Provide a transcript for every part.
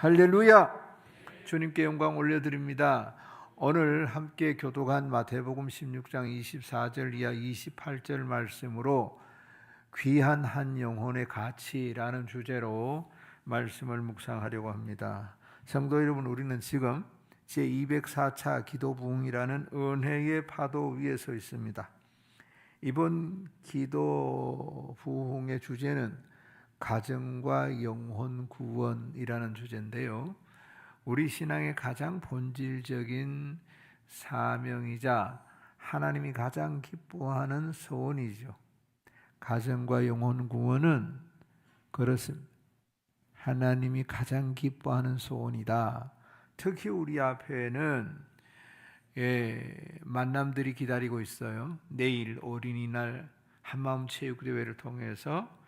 할렐루야! 주님께 영광 올려드립니다. 오늘 함께 교독한 마태복음 16장 24절 이하 28절 말씀으로 귀한 한 영혼의 가치라는 주제로 말씀을 묵상하려고 합니다. 성도 여러분, 우리는 지금 제204차 기도 부흥이라는 은혜의 파도 위에 서 있습니다. 이번 기도 부흥의 주제는 가정과 영혼 구원이라는 주제인데요, 우리 신앙의 가장 본질적인 사명이자 하나님이 가장 기뻐하는 소원이죠. 가정과 영혼 구원은 그렇습니다. 하나님이 가장 기뻐하는 소원이다. 특히 우리 앞에는 만남들이 기다리고 있어요. 내일 어린이날 한마음 체육대회를 통해서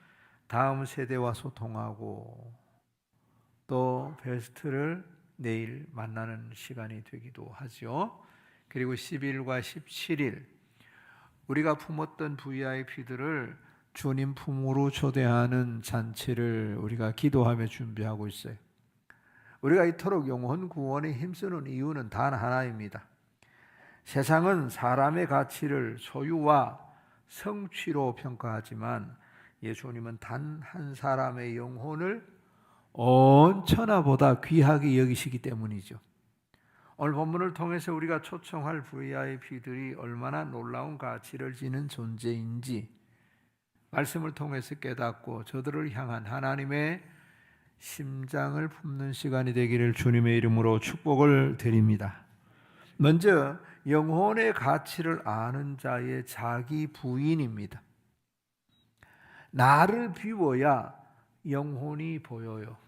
다음 세대와 소통하고 또 베스트를 내일 만나는 시간이 되기도 하죠. 그리고 10일과 17일 우리가 품었던 VIP들을 주님 품으로 초대하는 잔치를 우리가 기도하며 준비하고 있어요. 우리가 이토록 영혼 구원에 힘쓰는 이유는 단 하나입니다. 세상은 사람의 가치를 소유와 성취로 평가하지만 예수님은 단 한 사람의 영혼을 온 천하보다 귀하게 여기시기 때문이죠. 오늘 본문을 통해서 우리가 초청할 VIP들이 얼마나 놀라운 가치를 지닌 존재인지 말씀을 통해서 깨닫고 저들을 향한 하나님의 심장을 품는 시간이 되기를 주님의 이름으로 축복을 드립니다. 먼저 영혼의 가치를 아는 자의 자기 부인입니다. 나를 비워야 영혼이 보여요.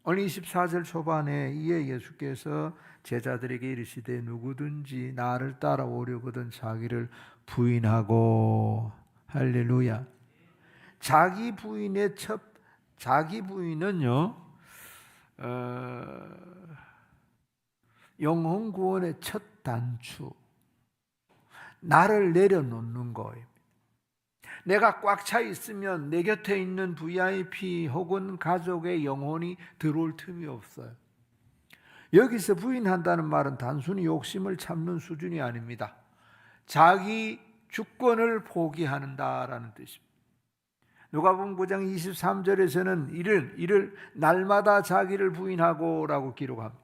오늘 24절 초반에 이에 예수께서 제자들에게 이르시되 누구든지 나를 따라오려거든 자기를 부인하고. 할렐루야. 자기 부인은요, 영혼 구원의 첫 단추, 나를 내려놓는 거예요. 내가 꽉 차 있으면 내 곁에 있는 VIP 혹은 가족의 영혼이 들어올 틈이 없어요. 여기서 부인한다는 말은 단순히 욕심을 참는 수준이 아닙니다. 자기 주권을 포기한다라는 뜻입니다. 누가복음 9장 23절에서는 이를 날마다 자기를 부인하고 라고 기록합니다.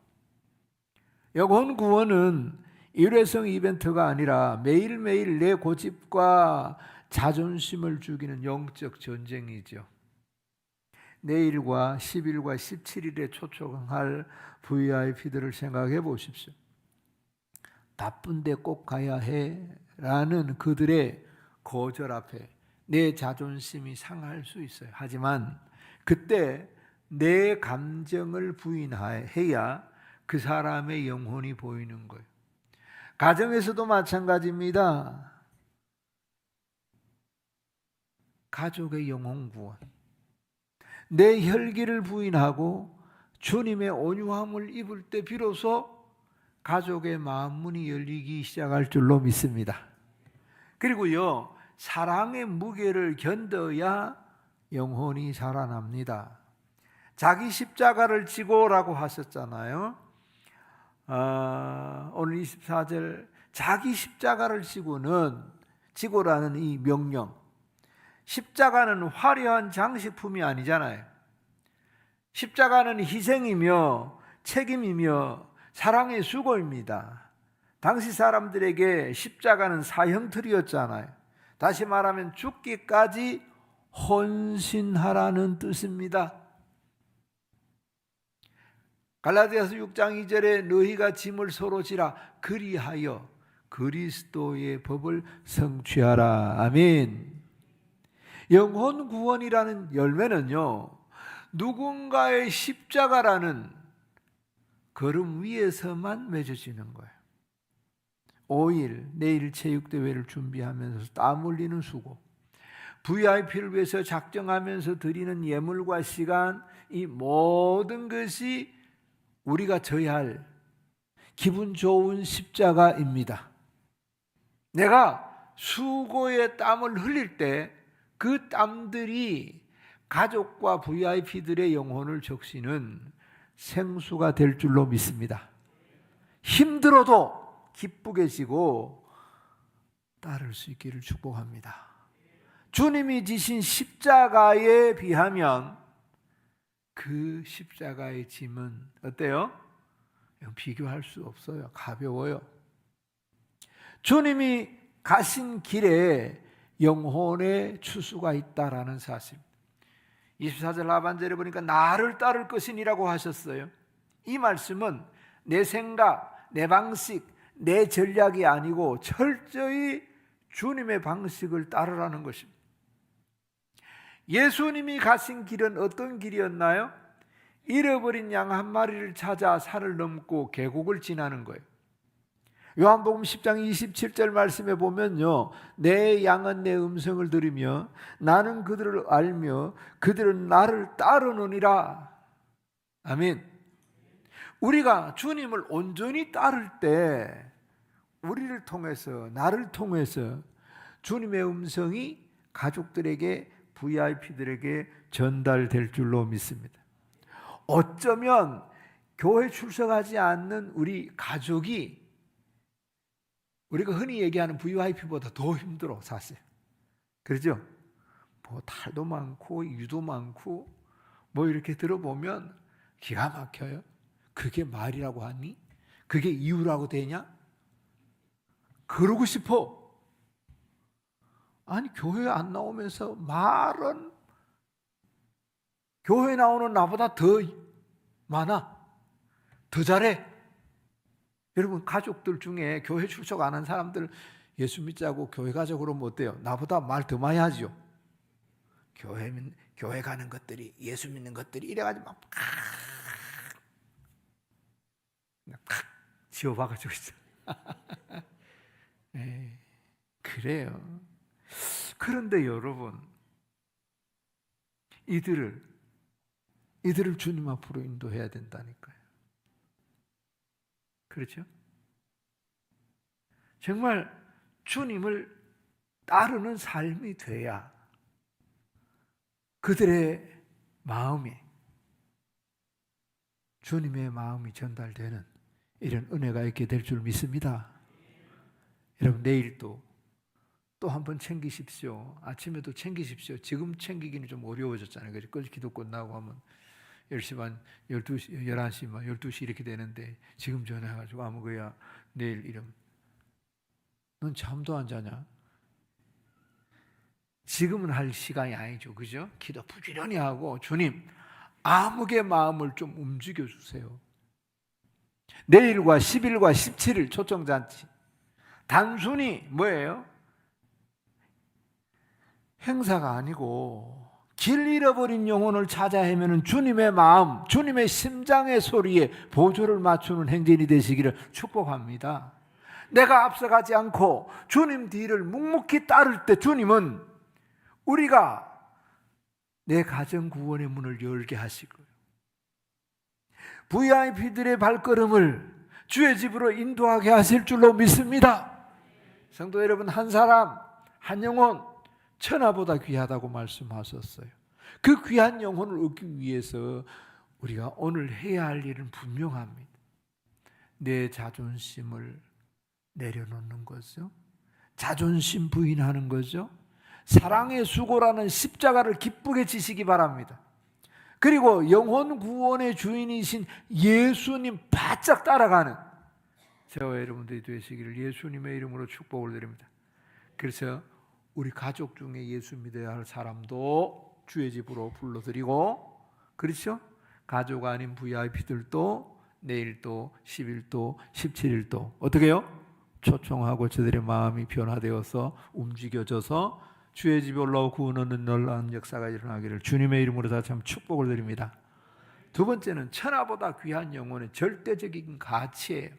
영혼 구원은 일회성 이벤트가 아니라 매일매일 내 고집과 자존심을 죽이는 영적 전쟁이죠. 내일과 10일과 17일에 초청할 VIP들을 생각해 보십시오. 바쁜데 꼭 가야 해 라는 그들의 거절 앞에 내 자존심이 상할 수 있어요. 하지만 그때 내 감정을 부인해야 그 사람의 영혼이 보이는 거예요. 가정에서도 마찬가지입니다. 가족의 영혼 구원, 내 혈기를 부인하고 주님의 온유함을 입을 때 비로소 가족의 마음 문이 열리기 시작할 줄로 믿습니다. 그리고요, 사랑의 무게를 견뎌야 영혼이 살아납니다. 자기 십자가를 지고라고 하셨잖아요. 오늘 24절 자기 십자가를 지고라는 이 명령, 십자가는 화려한 장식품이 아니잖아요. 십자가는 희생이며 책임이며 사랑의 수고입니다. 당시 사람들에게 십자가는 사형틀이었잖아요. 다시 말하면 죽기까지 헌신하라는 뜻입니다. 갈라디아서 6장 2절에 너희가 짐을 서로 지라 그리하여 그리스도의 법을 성취하라. 아멘. 영혼 구원이라는 열매는요, 누군가의 십자가라는 걸음 위에서만 맺어지는 거예요. 5일 내일 체육대회를 준비하면서 땀 흘리는 수고, VIP를 위해서 작정하면서 드리는 예물과 시간, 이 모든 것이 우리가 져야 할 기분 좋은 십자가입니다. 내가 수고의 땀을 흘릴 때 그 땀들이 가족과 VIP들의 영혼을 적시는 생수가 될 줄로 믿습니다. 힘들어도 기쁘게 지고 따를 수 있기를 축복합니다. 주님이 지신 십자가에 비하면 그 십자가의 짐은 어때요? 비교할 수 없어요. 가벼워요. 주님이 가신 길에 영혼의 추수가 있다라는 사실. 24절 하반절에 보니까 나를 따를 것이니라고 하셨어요. 이 말씀은 내 생각, 내 방식, 내 전략이 아니고 철저히 주님의 방식을 따르라는 것입니다. 예수님이 가신 길은 어떤 길이었나요? 잃어버린 양 한 마리를 찾아 산을 넘고 계곡을 지나는 거예요. 요한복음 10장 27절 말씀에 보면요, 내 양은 내 음성을 들으며 나는 그들을 알며 그들은 나를 따르느니라. 아멘. 우리가 주님을 온전히 따를 때 우리를 통해서, 나를 통해서 주님의 음성이 가족들에게, VIP들에게 전달될 줄로 믿습니다. 어쩌면 교회 출석하지 않는 우리 가족이 우리가 흔히 얘기하는 VIP보다 더 힘들어, 사실. 그렇죠? 뭐 탈도 많고 유도 많고 뭐 이렇게 들어보면 기가 막혀요. 그게 말이라고 하니? 그게 이유라고 되냐? 그러고 싶어. 아니, 교회 안 나오면서 말은 교회 나오는 나보다 더 많아, 더 잘해. 여러분, 가족들 중에 교회 출석 안 한 사람들 예수 믿자고 교회 가자 그러면 어때요? 나보다 말 더 많이 하죠. 교회 가는 것들이, 예수 믿는 것들이 이래가지고 막 지어봐가지고 있어. 네, 그래요. 그런데 여러분, 이들을 주님 앞으로 인도해야 된다니까요. 그렇죠? 정말 주님을 따르는 삶이 돼야 그들의 마음에 주님의 마음이 전달되는 이런 은혜가 있게 될 줄 믿습니다. 여러분, 내일도 또 한 번 챙기십시오. 아침에도 챙기십시오. 지금 챙기기는 좀 어려워졌잖아요. 그래서 기도 끝나고 하면 10시 반, 12시, 11시, 12시 이렇게 되는데 지금 전화해가지고 아무거야 내일 이름. 넌 잠도 안 자냐? 지금은 할 시간이 아니죠. 그죠? 기도 부지런히 하고 주님, 아무개 마음을 좀 움직여 주세요. 내일과 10일과 17일 초청잔치. 단순히 뭐예요? 행사가 아니고 길 잃어버린 영혼을 찾아 헤매는 주님의 마음, 주님의 심장의 소리에 보조를 맞추는 행진이 되시기를 축복합니다. 내가 앞서가지 않고 주님 뒤를 묵묵히 따를 때 주님은 우리가 내 가정 구원의 문을 열게 하시고요, VIP들의 발걸음을 주의 집으로 인도하게 하실 줄로 믿습니다. 성도 여러분, 한 사람, 한 영혼 천하보다 귀하다고 말씀하셨어요. 그 귀한 영혼을 얻기 위해서 우리가 오늘 해야 할 일은 분명합니다. 내 자존심을 내려놓는 거죠. 자존심 부인하는 거죠. 사랑의 수고라는 십자가를 기쁘게 지시기 바랍니다. 그리고 영혼 구원의 주인이신 예수님 바짝 따라가는 저와 여러분들이 되시기를 예수님의 이름으로 축복을 드립니다. 그래서 우리 가족 중에 예수 믿어야 할 사람도 주의 집으로 불러드리고, 그렇죠? 가족 아닌 VIP들도 내일도 10일도 17일도 어떻게 해요? 초청하고 저들의 마음이 변화되어서 움직여져서 주의 집에 올라오 구원 얻는 놀라운 역사가 일어나기를 주님의 이름으로 다시 한번 축복을 드립니다. 두 번째는 천하보다 귀한 영혼의 절대적인 가치예요.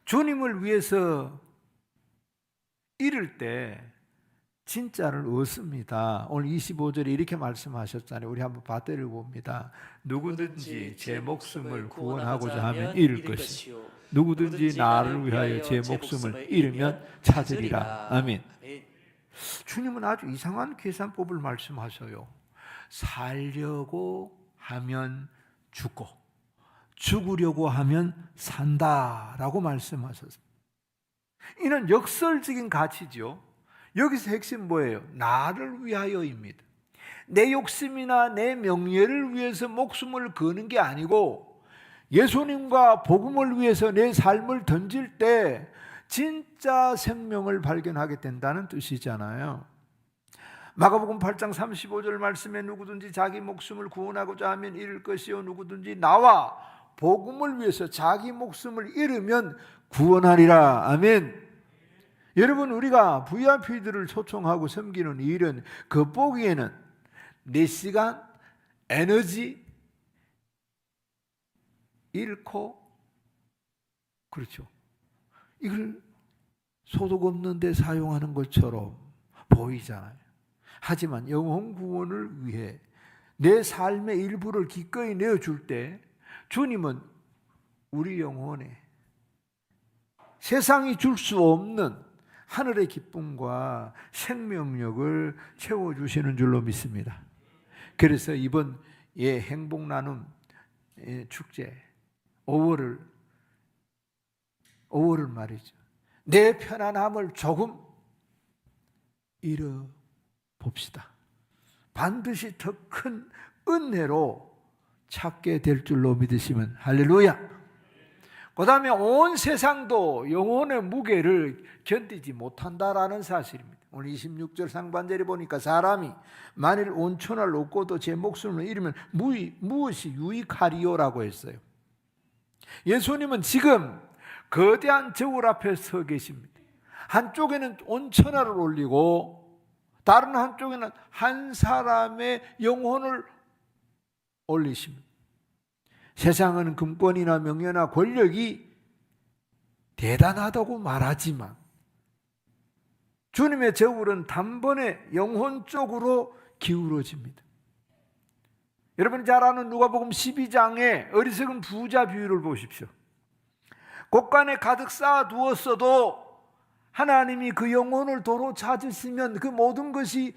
주님을 위해서 잃을 때 진짜를 얻습니다. 오늘 25절에 이렇게 말씀하셨잖아요. 우리 한번 바대를 봅니다. 누구든지 제 목숨을 구원하고자 하면 잃을 것이요, 누구든지 나를 위하여 제 목숨을 잃으면 찾으리라. 아멘. 주님은 아주 이상한 계산법을 말씀하셔요. 살려고 하면 죽고 죽으려고 하면 산다라고 말씀하셨습니다. 이는 역설적인 가치죠. 여기서 핵심 뭐예요? 나를 위하여입니다. 내 욕심이나 내 명예를 위해서 목숨을 거는 게 아니고 예수님과 복음을 위해서 내 삶을 던질 때 진짜 생명을 발견하게 된다는 뜻이잖아요. 마가복음 8장 35절 말씀에 누구든지 자기 목숨을 구원하고자 하면 잃을 것이요 누구든지 나와 복음을 위해서 자기 목숨을 잃으면 구원하리라. 아멘. 여러분, 우리가 VIP들을 초청하고 섬기는 일은 겉보기에는 내 시간, 에너지 잃고, 그렇죠, 이걸 소득 없는 데 사용하는 것처럼 보이잖아요. 하지만 영혼 구원을 위해 내 삶의 일부를 기꺼이 내어줄 때 주님은 우리 영혼에 세상이 줄 수 없는 하늘의 기쁨과 생명력을 채워주시는 줄로 믿습니다. 그래서 이번 행복 나눔 축제 5월을 말이죠, 내 편안함을 조금 잃어봅시다. 반드시 더 큰 은혜로 찾게 될 줄로 믿으시면 할렐루야. 그 다음에 온 세상도 영혼의 무게를 견디지 못한다라는 사실입니다. 오늘 26절 상반절에 보니까 사람이 만일 온천을 얻고도 제 목숨을 잃으면 무엇이 유익하리요라고 했어요. 예수님은 지금 거대한 저울 앞에 서 계십니다. 한쪽에는 온천하를 올리고 다른 한쪽에는 한 사람의 영혼을 올리십니다. 세상은 금권이나 명예나 권력이 대단하다고 말하지만 주님의 저울은 단번에 영혼 쪽으로 기울어집니다. 여러분이 잘 아는 누가복음 12장의 어리석은 부자 비유를 보십시오. 곳간에 가득 쌓아 두었어도 하나님이 그 영혼을 도로 찾으시면 그 모든 것이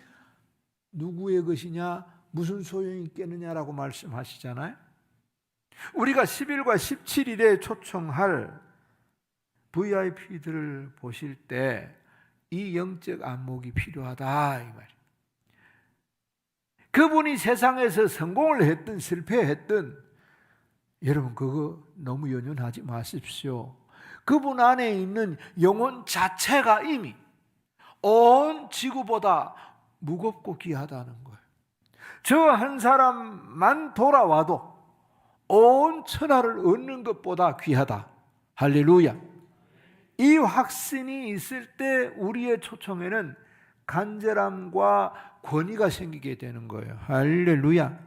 누구의 것이냐, 무슨 소용이 있겠느냐라고 말씀하시잖아요. 우리가 10일과 17일에 초청할 VIP들을 보실 때 이 영적 안목이 필요하다 이 말이에요. 그분이 세상에서 성공을 했든 실패했든 여러분 그거 너무 연연하지 마십시오. 그분 안에 있는 영혼 자체가 이미 온 지구보다 무겁고 귀하다는 거예요. 저 한 사람만 돌아와도 온 천하를 얻는 것보다 귀하다. 할렐루야. 이 확신이 있을 때 우리의 초청에는 간절함과 권위가 생기게 되는 거예요. 할렐루야.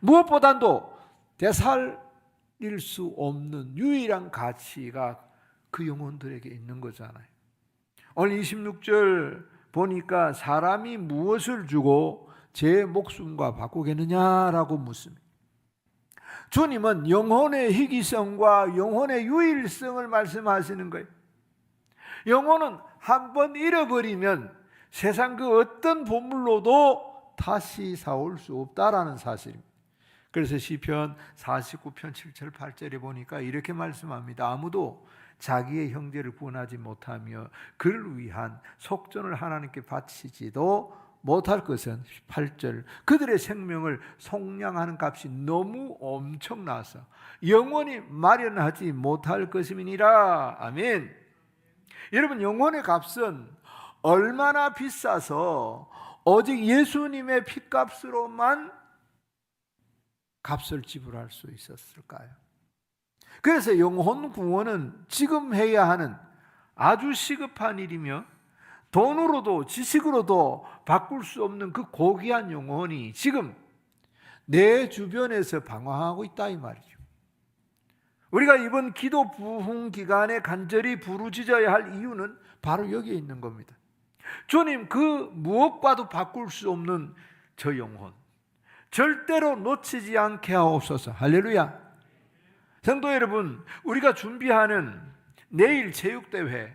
무엇보다도 되살릴 수 없는 유일한 가치가 그 영혼들에게 있는 거잖아요. 오늘 26절 보니까 사람이 무엇을 주고 제 목숨과 바꾸겠느냐라고 묻습니다. 주님은 영혼의 희귀성과 영혼의 유일성을 말씀하시는 거예요. 영혼은 한번 잃어버리면 세상 그 어떤 보물로도 다시 사올 수 없다라는 사실입니다. 그래서 시편 49편 7절 8절에 보니까 이렇게 말씀합니다. 아무도 자기의 형제를 구원하지 못하며 그를 위한 속전을 하나님께 바치지도 못할 것은 8절 그들의 생명을 속량하는 값이 너무 엄청나서 영원히 마련하지 못할 것임이니라. 아멘. 여러분, 영혼의 값은 얼마나 비싸서 오직 예수님의 피값으로만 값을 지불할 수 있었을까요? 그래서 영혼 구원은 지금 해야 하는 아주 시급한 일이며 돈으로도 지식으로도 바꿀 수 없는 그 고귀한 영혼이 지금 내 주변에서 방황하고 있다 이 말이죠. 우리가 이번 기도 부흥 기간에 간절히 부르짖어야 할 이유는 바로 여기에 있는 겁니다. 주님, 그 무엇과도 바꿀 수 없는 저 영혼 절대로 놓치지 않게 하옵소서. 할렐루야. 성도 여러분, 우리가 준비하는 내일 체육대회,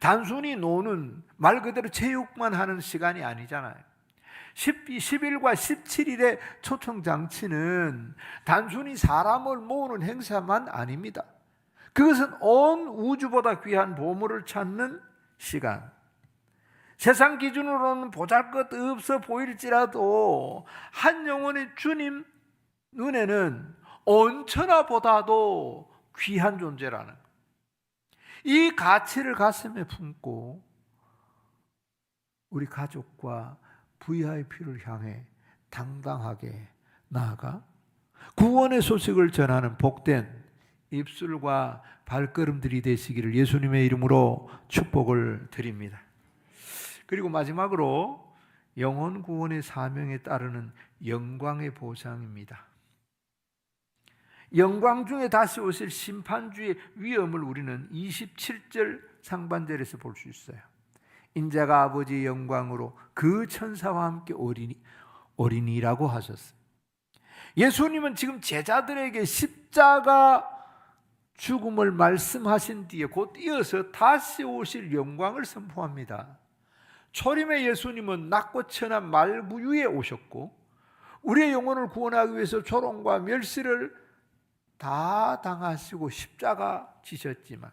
단순히 노는 말 그대로 체육만 하는 시간이 아니잖아요. 10일과 17일의 초청장치는 단순히 사람을 모으는 행사만 아닙니다. 그것은 온 우주보다 귀한 보물을 찾는 시간. 세상 기준으로는 보잘것없어 보일지라도 한 영혼의 주님 눈에는 온 천하보다도 귀한 존재라는 이 가치를 가슴에 품고 우리 가족과 VIP를 향해 당당하게 나아가 구원의 소식을 전하는 복된 입술과 발걸음들이 되시기를 예수님의 이름으로 축복을 드립니다. 그리고 마지막으로 영혼 구원의 사명에 따르는 영광의 보상입니다. 영광 중에 다시 오실 심판주의 위엄을 우리는 27절 상반절에서 볼 수 있어요. 인자가 아버지의 영광으로 그 천사와 함께 오리니라고 하셨어요. 예수님은 지금 제자들에게 십자가 죽음을 말씀하신 뒤에 곧 이어서 다시 오실 영광을 선포합니다. 초림의 예수님은 낮고 천한 말부유에 오셨고 우리의 영혼을 구원하기 위해서 조롱과 멸시를 다 당하시고 십자가 지셨지만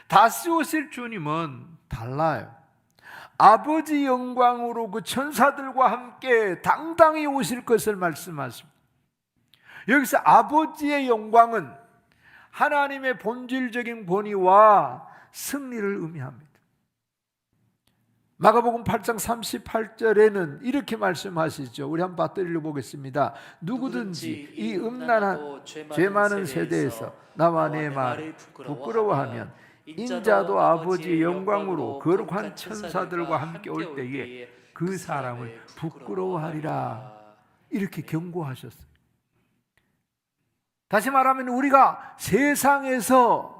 다시 오실 주님은 달라요. 아버지 영광으로 그 천사들과 함께 당당히 오실 것을 말씀하십니다. 여기서 아버지의 영광은 하나님의 본질적인 권위와 승리를 의미합니다. 마가복음 8장 38절에는 이렇게 말씀하시죠. 우리 한번 받들려 보겠습니다. 누구든지 이 음란한 죄 많은 세대에서 나와 내 말을 부끄러워하면 인자도 아버지의 영광으로 거룩한 천사들과 함께 올 때에 그 사람을 부끄러워하리라. 이렇게 경고하셨어요. 다시 말하면 우리가 세상에서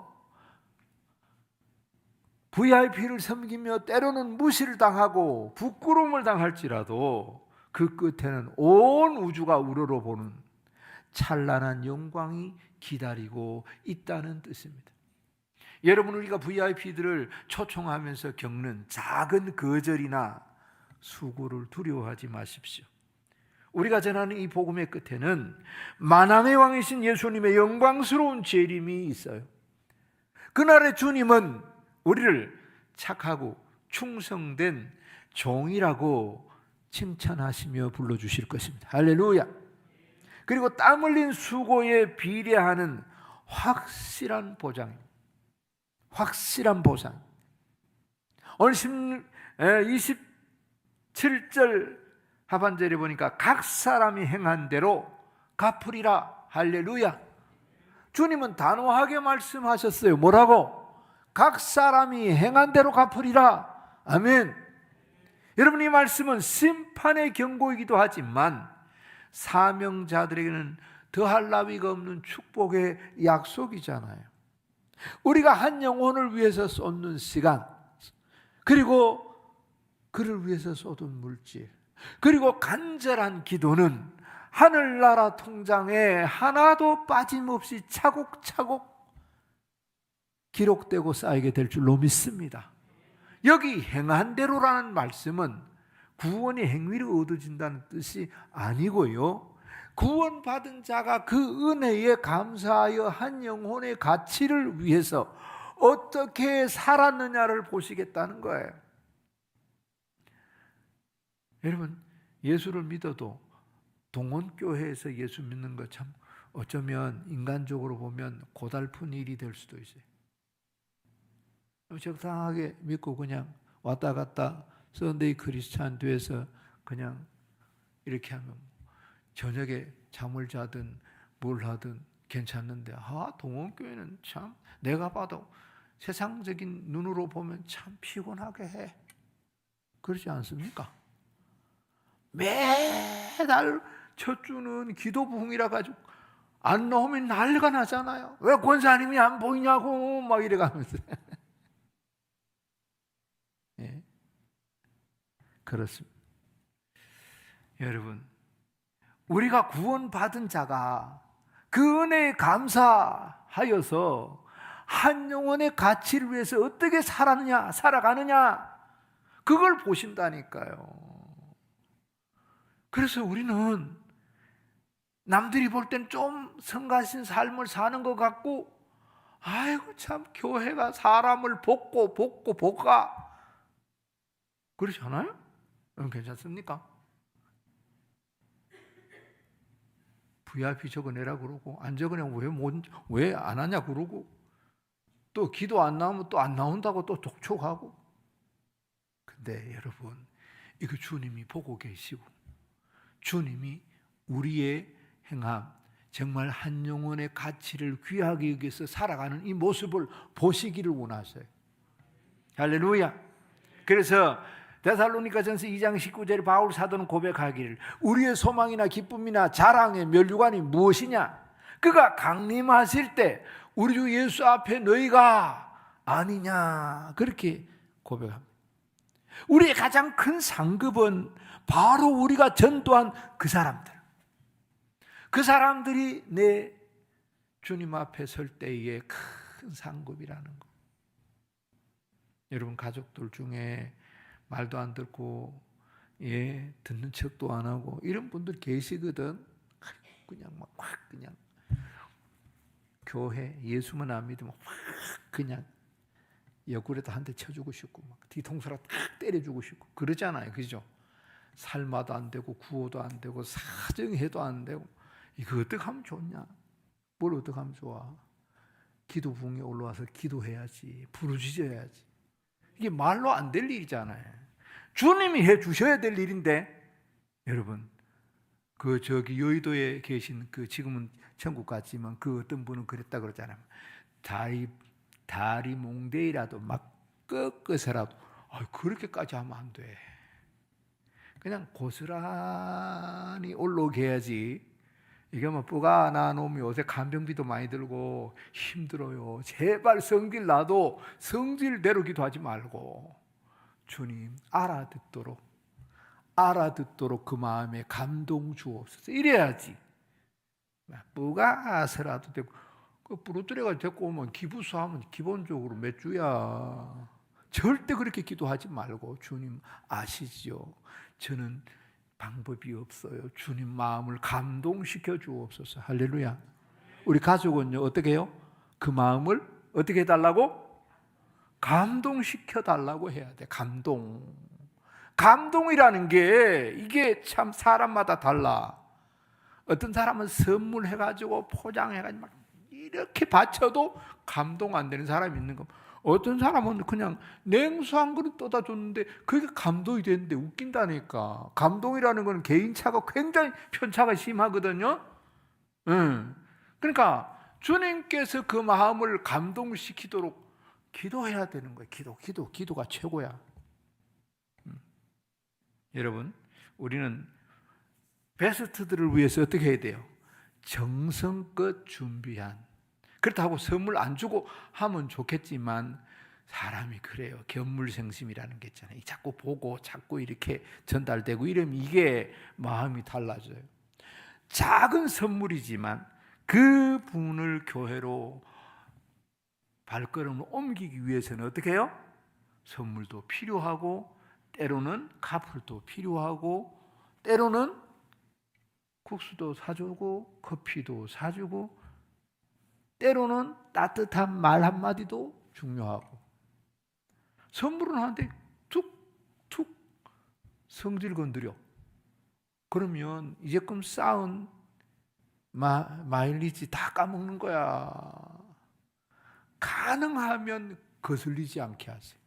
VIP를 섬기며 때로는 무시를 당하고 부끄러움을 당할지라도 그 끝에는 온 우주가 우러러보는 찬란한 영광이 기다리고 있다는 뜻입니다. 여러분, 우리가 VIP들을 초청하면서 겪는 작은 거절이나 수고를 두려워하지 마십시오. 우리가 전하는 이 복음의 끝에는 만왕의 왕이신 예수님의 영광스러운 재림이 있어요. 그날의 주님은 우리를 착하고 충성된 종이라고 칭찬하시며 불러주실 것입니다. 할렐루야. 그리고 땀 흘린 수고에 비례하는 확실한 보장입니다. 확실한 보상. 오늘 27절 하반절에 보니까 각 사람이 행한 대로 갚으리라. 할렐루야. 주님은 단호하게 말씀하셨어요. 뭐라고? 각 사람이 행한 대로 갚으리라. 아멘. 여러분, 이 말씀은 심판의 경고이기도 하지만 사명자들에게는 더할 나위가 없는 축복의 약속이잖아요. 우리가 한 영혼을 위해서 쏟는 시간, 그리고 그를 위해서 쏟은 물질, 그리고 간절한 기도는 하늘나라 통장에 하나도 빠짐없이 차곡차곡 기록되고 쌓이게 될 줄로 믿습니다. 여기 행한 대로라는 말씀은 구원의 행위로 얻어진다는 뜻이 아니고요, 구원받은 자가 그 은혜에 감사하여 한 영혼의 가치를 위해서 어떻게 살았느냐를 보시겠다는 거예요. 여러분, 예수를 믿어도 동원교회에서 예수 믿는 것 참 어쩌면 인간적으로 보면 고달픈 일이 될 수도 있어요. 적당하게 믿고 그냥 왔다 갔다 선데이 크리스찬 돼서 그냥 이렇게 하면 저녁에 잠을 자든 뭘 하든 괜찮는데, 동원교회는 참 내가 봐도 세상적인 눈으로 보면 참 피곤하게 해. 그렇지 않습니까? 매달 첫 주는 기도 부흥이라 가지고 안 나오면 난리가 나잖아요. 왜 권사님이 안 보이냐고 막 이래가면서. 예, 그렇습니다. 여러분, 우리가 구원받은 자가 그 은혜에 감사하여서 한 영혼의 가치를 위해서 어떻게 살아가느냐, 그걸 보신다니까요. 그래서 우리는 남들이 볼 땐 좀 성가신 삶을 사는 것 같고, 아이고 참 교회가 사람을 볶아 그렇지 않아요? 괜찮습니까? VIP 적어내라 그러고, 안 적어내면 왜 안 하냐 그러고, 또 기도 안 나오면 또 안 나온다고 또 독촉하고. 근데 여러분, 이거 주님이 보고 계시고, 주님이 우리의 행함, 정말 한 영혼의 가치를 귀하게 여기서 살아가는 이 모습을 보시기를 원하세요. 할렐루야. 그래서 데살로니가전서 2장 19절에 바울 사도는 고백하기를, 우리의 소망이나 기쁨이나 자랑의 면류관이 무엇이냐? 그가 강림하실 때 우리 주 예수 앞에 너희가 아니냐, 그렇게 고백합니다. 우리의 가장 큰 상급은 바로 우리가 전도한 그 사람들, 그 사람들이 내 주님 앞에 설 때의 큰 상급이라는 거. 여러분, 가족들 중에 말도 안 듣고, 듣는 척도 안 하고 이런 분들 계시거든. 그냥 막 그냥 교회 예수만 안 믿으면 확 그냥 옆구리에다 한 대 쳐주고 싶고, 막 뒤통수로 탁 때려주고 싶고 그러잖아요, 그죠? 살마도 안 되고 구호도 안 되고 사정해도 안 되고, 이거 어떻게 하면 좋냐? 뭘 어떻게 하면 좋아? 기도 부흥에 올라와서 기도해야지, 부르짖어야지. 이게 말로 안 될 일이잖아요. 주님이 해 주셔야 될 일인데, 여러분, 저기 여의도에 계신 지금은 천국 갔지만 그 어떤 분은 그랬다 그러잖아요. 다리 몽대이라도 막 꺾어서라도, 그렇게까지 하면 안 돼. 그냥 고스란히 올라오게 해야지. 이게 뭐 뿌가 나놓으면 요새 간병비도 많이 들고 힘들어요. 제발 성질 나도 성질대로 기도하지 말고, 주님 알아듣도록 그 마음에 감동 주옵소서, 이래야지. 뿌가서라도 되고, 부러뜨려가 데리고 오면 기부수하면 기본적으로 몇 주야. 절대 그렇게 기도하지 말고, 주님 아시죠? 저는 방법이 없어요. 주님 마음을 감동시켜 주옵소서. 할렐루야. 우리 가족은요, 어떻게 해요? 그 마음을 어떻게 해달라고? 감동시켜 달라고 해야 돼. 감동이라는 게 이게 참 사람마다 달라. 어떤 사람은 선물해가지고 포장해가지고 막 이렇게 바쳐도 감동 안 되는 사람이 있는 거. 어떤 사람은 그냥 냉수 한 그릇 떠다 줬는데 그게 감동이 되는데 웃긴다니까. 감동이라는 건 개인차가 굉장히 편차가 심하거든요. 그러니까 주님께서 그 마음을 감동시키도록 기도해야 되는 거예요. 기도가 최고야. 여러분, 우리는 베스트들을 위해서 어떻게 해야 돼요? 정성껏 준비한. 그렇다고 선물 안 주고 하면 좋겠지만, 사람이 그래요. 견물생심이라는 게 있잖아요. 자꾸 보고 자꾸 이렇게 전달되고 이러면 이게 마음이 달라져요. 작은 선물이지만 그 분을 교회로 발걸음을 옮기기 위해서는 어떻게 해요? 선물도 필요하고, 때로는 카풀도 필요하고, 때로는 국수도 사주고 커피도 사주고, 때로는 따뜻한 말 한마디도 중요하고. 선물은 하는데 툭툭 성질 건드려. 그러면 이제끔 쌓은 마일리지 다 까먹는 거야. 가능하면 거슬리지 않게 하세요.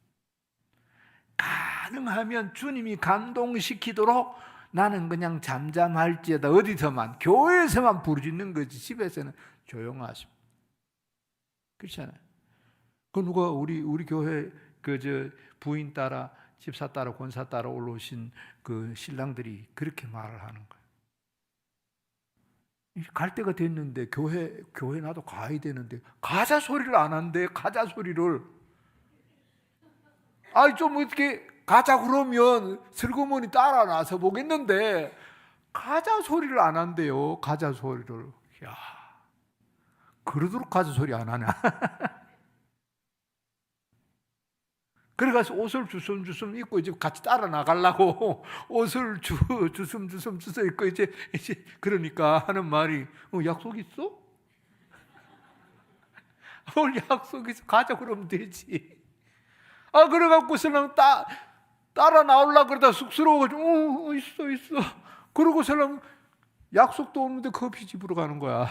가능하면 주님이 감동시키도록, 나는 그냥 잠잠할지어다, 어디서만, 교회에서만 부르짖는 거지, 집에서는 조용하십니다. 그렇잖아요. 그 누가 우리 교회 부인 따라, 집사 따라, 권사 따라 올라오신 그 신랑들이 그렇게 말을 하는 거예요. 갈 때가 됐는데 교회 나도 가야 되는데 가자 소리를 안 한대. 가자 소리를. 좀 어떻게 가자 그러면 슬그머니 따라 나서 보겠는데 가자 소리를 안 한대요. 가자 소리를. 야, 그러도록 가자 소리 안 하냐? 그래가서 옷을 주섬주섬 입고 이제 같이 따라 나가려고 옷을 주섬주섬 입고 이제 그러니까 하는 말이 약속 있어? 뭘 약속 있어? 가자 그러면 되지. 그래갖고서는 따라 나오려고 그러다 쑥스러워가지고 있어. 그러고서는 약속도 없는데 커피 집으로 가는 거야.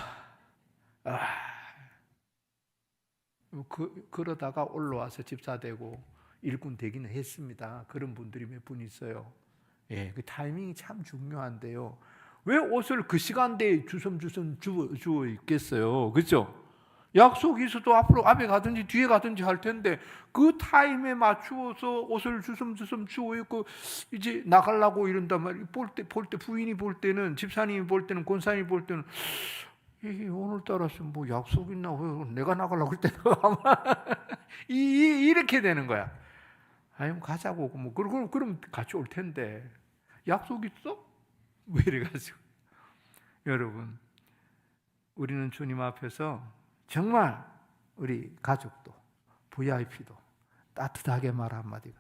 그러다가 올라와서 집사되고 일꾼 되기는 했습니다. 그런 분들이 몇 분 있어요. 예, 그 타이밍이 참 중요한데요. 왜 옷을 그 시간대에 주섬주섬 주워 있겠어요? 그렇죠? 약속이 있어도 앞에 가든지 뒤에 가든지 할 텐데 그 타임에 맞추어서 옷을 주섬주섬 주워 입고 이제 나가려고 이런단 말이에요. 볼 때 부인이 볼 때는, 집사님이 볼 때는, 권사님이 볼 때는 이게 오늘따라서 뭐 약속 있나? 왜 내가 나가려고 할 때는 아마 이렇게 되는 거야. 아니 가자고 뭐 그럼 같이 올 텐데 약속 있어? 왜 이래가지고. 여러분, 우리는 주님 앞에서 정말 우리 가족도 VIP도 따뜻하게 말 한마디가.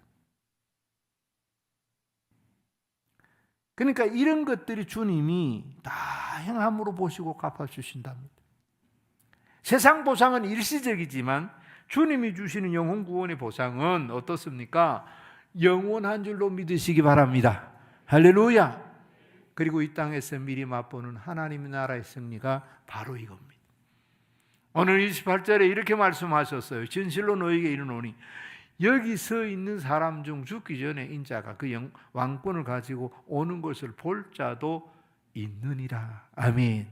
그러니까 이런 것들이 주님이 다 행함으로 보시고 갚아주신답니다. 세상 보상은 일시적이지만 주님이 주시는 영혼 구원의 보상은 어떻습니까? 영원한 줄로 믿으시기 바랍니다. 할렐루야. 그리고 이 땅에서 미리 맛보는 하나님의 나라의 승리가 바로 이겁니다. 오늘 28절에 이렇게 말씀하셨어요. 진실로 너희에게 이르노니 여기 서 있는 사람 중 죽기 전에 인자가 그 왕권을 가지고 오는 것을 볼 자도 있느니라. 아멘.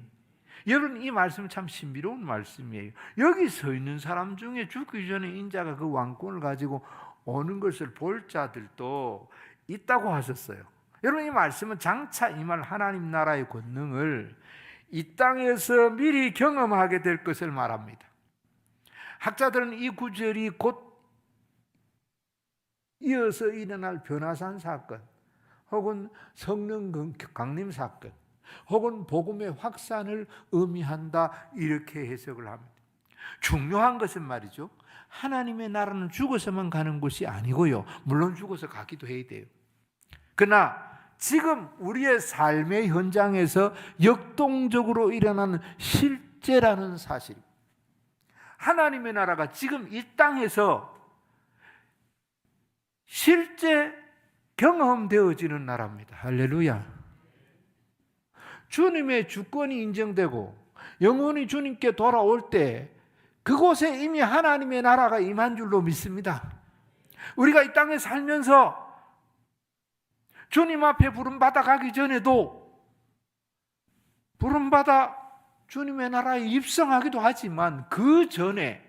여러분, 이 말씀은 참 신비로운 말씀이에요. 여기 서 있는 사람 중에 죽기 전에 인자가 그 왕권을 가지고 오는 것을 볼 자들도 있다고 하셨어요. 여러분, 이 말씀은 장차 임할 하나님 나라의 권능을 이 땅에서 미리 경험하게 될 것을 말합니다. 학자들은 이 구절이 곧 이어서 일어날 변화산 사건, 혹은 성령 강림 사건, 혹은 복음의 확산을 의미한다, 이렇게 해석을 합니다. 중요한 것은 말이죠, 하나님의 나라는 죽어서만 가는 것이 아니고요, 물론 죽어서 가기도 해야 돼요. 그러나 지금 우리의 삶의 현장에서 역동적으로 일어나는 실제라는 사실, 하나님의 나라가 지금 이 땅에서 실제 경험되어지는 나라입니다. 할렐루야. 주님의 주권이 인정되고 영혼이 주님께 돌아올 때 그곳에 이미 하나님의 나라가 임한 줄로 믿습니다. 우리가 이 땅에 살면서 주님 앞에 부름받아 가기 전에도 부름받아 주님의 나라에 입성하기도 하지만 그 전에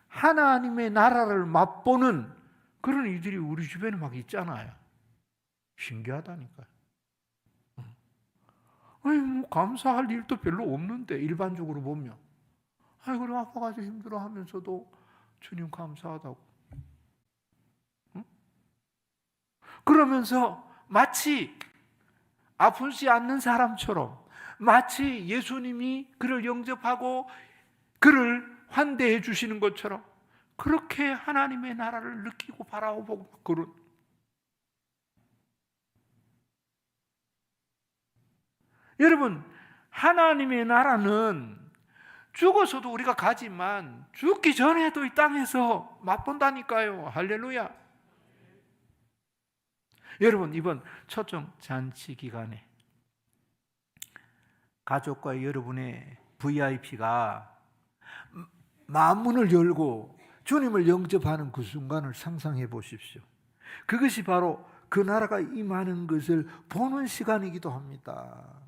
하나님의 나라를 맛보는 그런 이들이 우리 주변에 막 있잖아요. 신기하다니까요. 아니, 뭐 감사할 일도 별로 없는데, 일반적으로 보면. 아니, 그래 아파가지고 힘들어 하면서도 주님 감사하다고. 응? 그러면서 마치 아프지 않는 사람처럼, 마치 예수님이 그를 영접하고 그를 환대해 주시는 것처럼 그렇게 하나님의 나라를 느끼고 바라보고 그런. 여러분, 하나님의 나라는 죽어서도 우리가 가지만 죽기 전에도 이 땅에서 맛본다니까요. 할렐루야. 여러분, 이번 초청 잔치 기간에 가족과 여러분의 VIP가 마음문을 열고 주님을 영접하는 그 순간을 상상해 보십시오. 그것이 바로 그 나라가 임하는 것을 보는 시간이기도 합니다.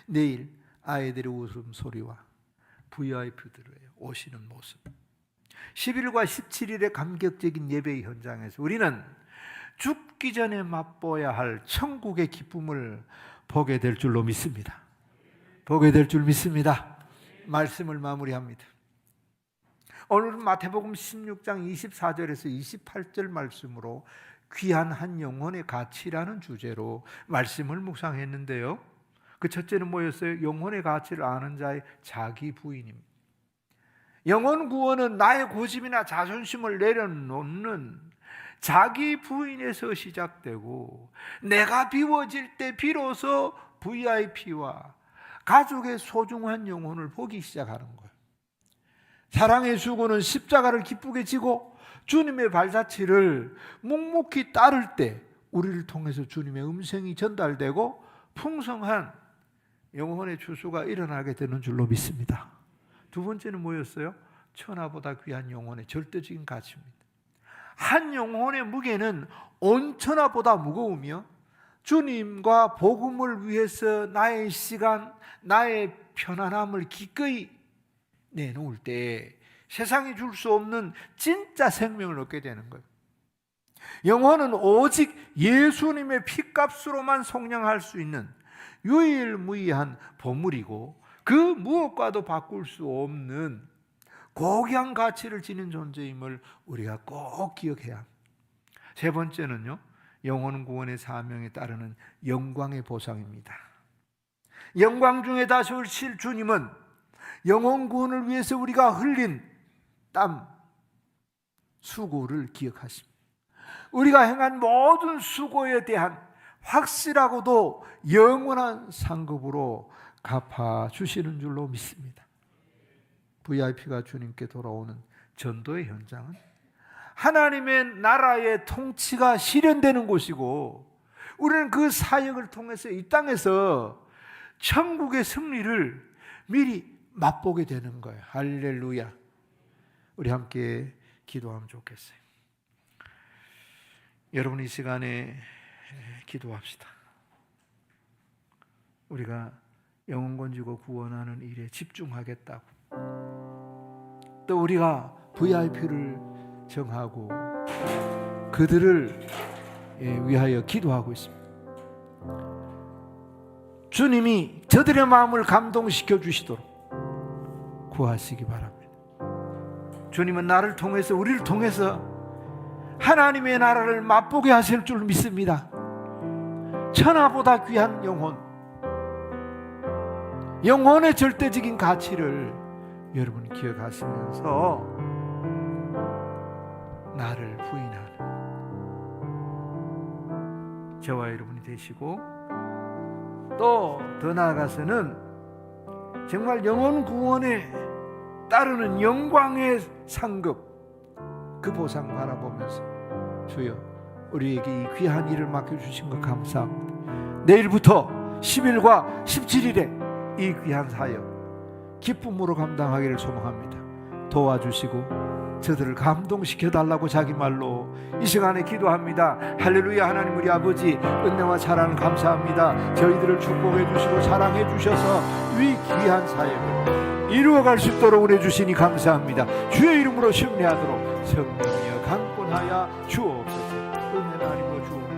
내일 아이들의 웃음소리와 VIP들의 오시는 모습, 10일과 17일의 감격적인 예배의 현장에서 우리는 죽기 전에 맛보아야 할 천국의 기쁨을 보게 될 줄로 믿습니다. 보게 될 줄 믿습니다. 말씀을 마무리합니다. 오늘은 마태복음 16장 24절에서 28절 말씀으로 귀한 한 영혼의 가치라는 주제로 말씀을 묵상했는데요. 그 첫째는 뭐였어요? 영혼의 가치를 아는 자의 자기 부인입니다. 영혼 구원은 나의 고집이나 자존심을 내려놓는 자기 부인에서 시작되고, 내가 비워질 때 비로소 VIP와 가족의 소중한 영혼을 보기 시작하는 거예요. 사랑의 수고는 십자가를 기쁘게 지고 주님의 발자취를 묵묵히 따를 때 우리를 통해서 주님의 음성이 전달되고 풍성한 영혼의 추수가 일어나게 되는 줄로 믿습니다. 두 번째는 뭐였어요? 천하보다 귀한 영혼의 절대적인 가치입니다. 한 영혼의 무게는 온 천하보다 무거우며, 주님과 복음을 위해서 나의 시간, 나의 편안함을 기꺼이 내놓을 때 세상이 줄 수 없는 진짜 생명을 얻게 되는 거예요. 영혼은 오직 예수님의 피값으로만 속량할 수 있는 유일무이한 보물이고, 그 무엇과도 바꿀 수 없는 고귀한 가치를 지닌 존재임을 우리가 꼭 기억해야 합니다. 세 번째는요, 영혼 구원의 사명에 따르는 영광의 보상입니다. 영광 중에 다시 오실 주님은 영혼 구원을 위해서 우리가 흘린 땀, 수고를 기억하십니다. 우리가 행한 모든 수고에 대한 확실하고도 영원한 상급으로 갚아주시는 줄로 믿습니다. VIP가 주님께 돌아오는 전도의 현장은 하나님의 나라의 통치가 실현되는 곳이고, 우리는 그 사역을 통해서 이 땅에서 천국의 승리를 미리 맛보게 되는 거예요. 할렐루야. 우리 함께 기도하면 좋겠어요. 여러분, 이 시간에 기도합시다. 우리가 영혼 건지고 구원하는 일에 집중하겠다고, 또 우리가 VIP를 정하고 그들을 위하여 기도하고 있습니다. 주님이 저들의 마음을 감동시켜 주시도록 구하시기 바랍니다. 주님은 나를 통해서, 우리를 통해서 하나님의 나라를 맛보게 하실 줄 믿습니다. 천하보다 귀한 영혼의 절대적인 가치를 여러분 기억하시면서 나를 부인하는 저와 여러분이 되시고, 또 더 나아가서는 정말 영혼 구원에 따르는 영광의 상급, 그 보상 바라보면서 주여, 우리에게 이 귀한 일을 맡겨주신 것 감사합니다. 내일부터 10일과 17일에 이 귀한 사역 기쁨으로 감당하기를 소망합니다. 도와주시고 저들을 감동시켜달라고 자기 말로 이 시간에 기도합니다. 할렐루야. 하나님, 우리 아버지 은혜와 사랑 감사합니다. 저희들을 축복해 주시고 사랑해 주셔서 이 귀한 사역을 이루어갈 수 있도록 우려 주시니 감사합니다. 주의 이름으로 승리하도록 성령이여 강권하여 주옵소서. 은혜나 하나님으로 주옵소서.